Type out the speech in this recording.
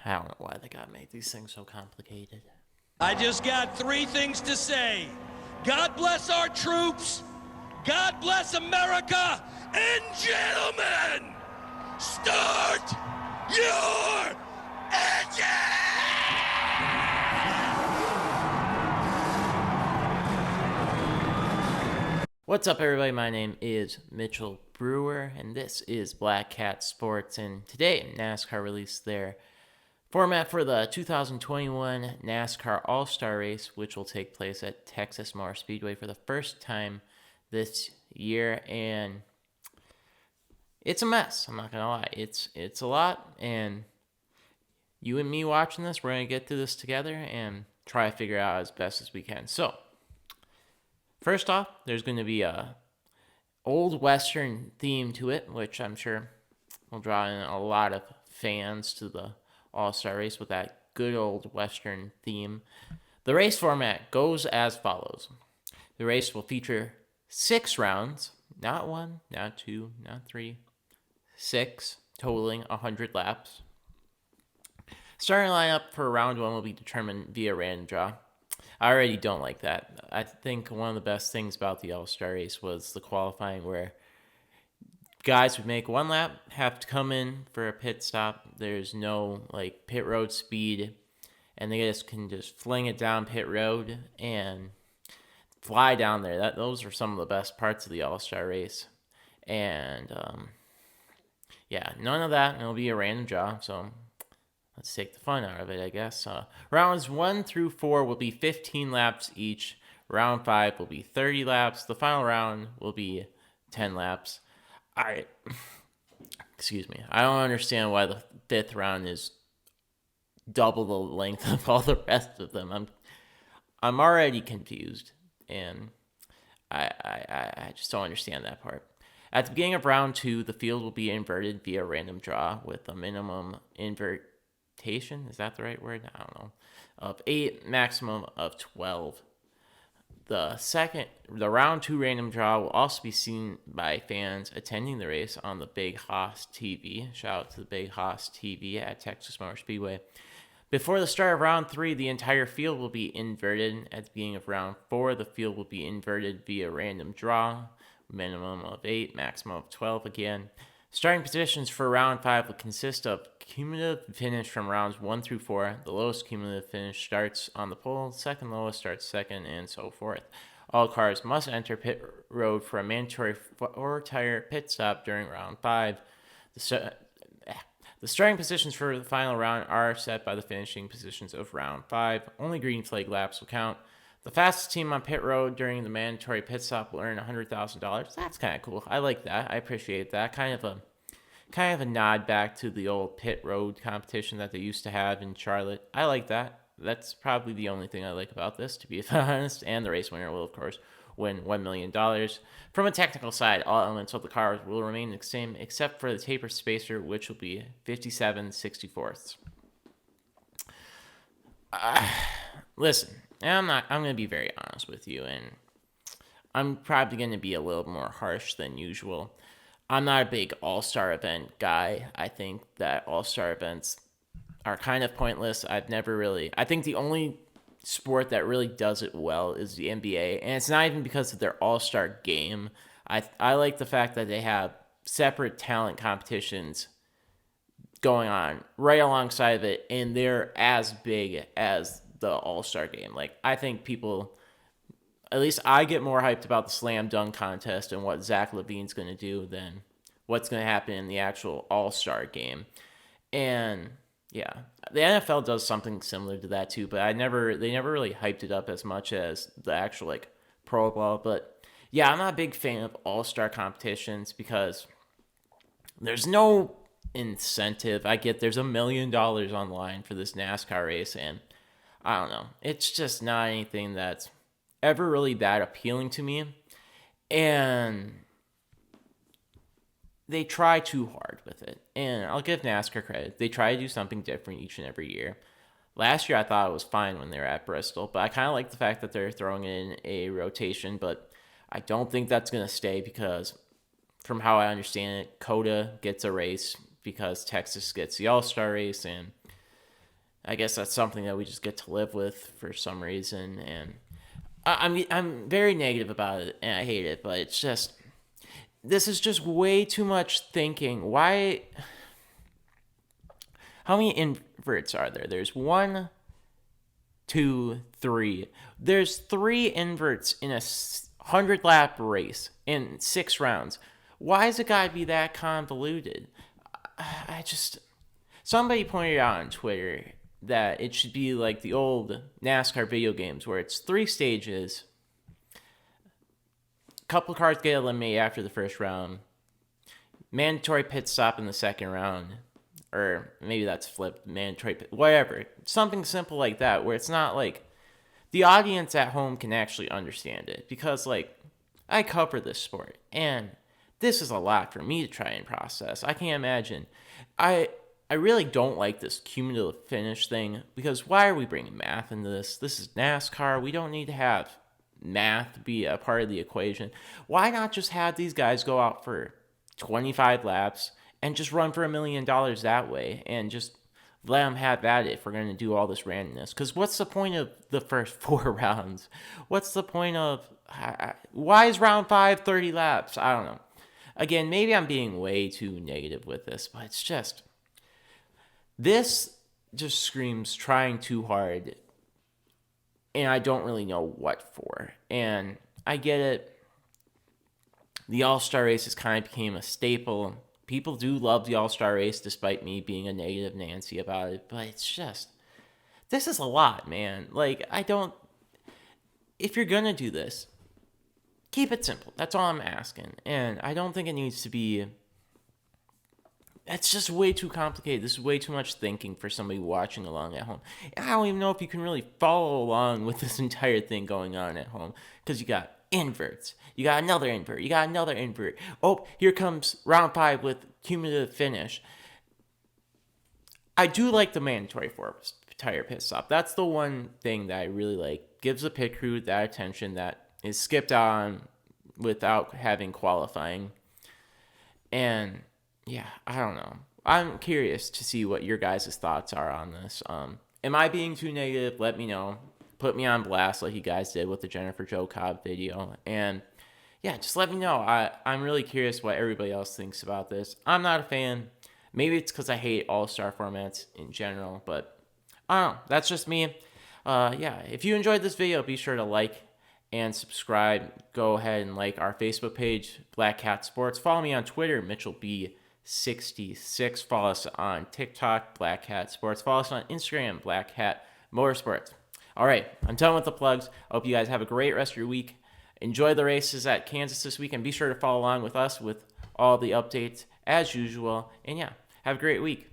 I don't know why they gotta make these things so complicated. I just got three things to say. God bless our troops. God bless America. And gentlemen, start your engine! What's up, everybody? My name is Mitchell Brewer, and this is Black Cat Sports. And today, NASCAR released their format for the 2021 NASCAR All-Star Race, which will take place at Texas Motor Speedway for the first time this year. And it's a mess. I'm not gonna lie. It's a lot, and you and me watching this, we're gonna get through this together and try to figure it out as best as we can. So, first off, there's going to be a old Western theme to it, which I'm sure will draw in a lot of fans to the All-Star Race with that good old Western theme. The race format goes as follows. The race will feature 6 rounds, not 1, not 2, not 3, 6, totaling 100 laps. Starting lineup for round 1 will be determined via random draw. I already don't like that. I think one of the best things about the All-Star Race was the qualifying, where guys would make one lap, have to come in for a pit stop. There's no pit road speed, and they can just fling it down pit road and fly down there. Those are some of the best parts of the All-Star Race. And none of that. It'll be a random draw, so let's take the fun out of it, I guess. Rounds 1 through 4 will be 15 laps each. Round 5 will be 30 laps. The final round will be 10 laps. Excuse me. I don't understand why the 5th round is double the length of all the rest of them. I'm already confused, and I just don't understand that part. At the beginning of round 2, the field will be inverted via random draw with a minimum is that the right word? I don't know. Of 8, maximum of 12. The round 2 random draw will also be seen by fans attending the race on the Big Hoss TV. Shout out to the Big Hoss TV at Texas Motor Speedway. Before the start of round 3, the entire field will be inverted. At the beginning of round 4, the field will be inverted via random draw. Minimum of 8, maximum of 12 again. Starting positions for round 5 will consist of cumulative finish from rounds 1 through 4. The lowest cumulative finish starts on the pole, second lowest starts second, and so forth. All cars must enter pit road for a mandatory 4-tire pit stop during round 5. The starting positions for the final round are set by the finishing positions of round 5. Only green flag laps will count. The fastest team on pit road during the mandatory pit stop will earn $100,000. That's kind of cool. I like that. I appreciate that. Kind of a nod back to the old pit road competition that they used to have in Charlotte. I like that. That's probably the only thing I like about this, to be honest. And the race winner will, of course, win $1 million. From a technical side, all elements of the cars will remain the same except for the taper spacer, which will be 57/64. Listen, I'm going to be very honest with you, and I'm probably going to be a little more harsh than usual. I'm not a big all-star event guy. I think that all-star events are kind of pointless. I think the only sport that really does it well is the NBA, and it's not even because of their all-star game. I like the fact that they have separate talent competitions going on right alongside of it, and they're as big as the all-star game. I think people, at least I get more hyped about the slam dunk contest and what Zach LaVine's going to do than what's going to happen in the actual all-star game. And yeah, the NFL does something similar to that too, but they never really hyped it up as much as the actual pro ball. But yeah, I'm not a big fan of all-star competitions because there's no incentive. I get there's $1 million on the line for this NASCAR race, and I don't know. It's just not anything that's ever really that appealing to me. And they try too hard with it. And I'll give NASCAR credit. They try to do something different each and every year. Last year I thought it was fine when they were at Bristol, but I kind of like the fact that they're throwing in a rotation, but I don't think that's going to stay because from how I understand it, COTA gets a race because Texas gets the All-Star race, and I guess that's something that we just get to live with for some reason. And I'm very negative about it, and I hate it. But it's just, this is just way too much thinking. Why? How many inverts are there? There's 1, 2, 3. There's 3 inverts in a 100-lap race in 6 rounds. Why has it got to be that convoluted? I just... Somebody pointed out on Twitter that it should be like the old NASCAR video games where it's 3 stages. A couple cars get eliminated after the first round. Mandatory pit stop in the second round. Or maybe that's flipped. Mandatory pit... Whatever. Something simple like that where it's not like... The audience at home can actually understand it. Because, like, I cover this sport. And this is a lot for me to try and process. I can't imagine. I really don't like this cumulative finish thing, because why are we bringing math into this? This is NASCAR. We don't need to have math be a part of the equation. Why not just have these guys go out for 25 laps and just run for $1 million that way and just let them have at it if we're going to do all this randomness? Because what's the point of the first 4 rounds? What's the point of... Why is round 5 30 laps? I don't know. Again, maybe I'm being way too negative with this, but it's just... This just screams trying too hard, and I don't really know what for. And I get it. The All-Star races kind of became a staple. People do love the All-Star race, despite me being a negative Nancy about it. But it's just... This is a lot, man. Like, I don't... If you're gonna do this, keep it simple. That's all I'm asking. And I don't think it needs to be... That's just way too complicated. This is way too much thinking for somebody watching along at home. And I don't even know if you can really follow along with this entire thing going on at home. Because you got inverts. You got another invert. You got another invert. Oh, here comes round 5 with cumulative finish. I do like the mandatory 4 tire pit stop. That's the one thing that I really like. Gives the pit crew that attention that is skipped on without having qualifying. And... yeah, I don't know. I'm curious to see what your guys' thoughts are on this. Am I being too negative? Let me know. Put me on blast like you guys did with the Jennifer Jo Cobb video. And yeah, just let me know. I'm really curious what everybody else thinks about this. I'm not a fan. Maybe it's because I hate all-star formats in general, but I don't know. That's just me. Yeah, if you enjoyed this video, be sure to like and subscribe. Go ahead and like our Facebook page, Black Cat Sports. Follow me on Twitter, MitchellB66. Follow us on TikTok, Black Cat Sports. Follow us on Instagram, Black Cat Motorsports. All right, I'm done with the plugs. I hope you guys have a great rest of your week. Enjoy the races at Kansas this week, and be sure to follow along with us with all the updates as usual. And yeah, have a great week.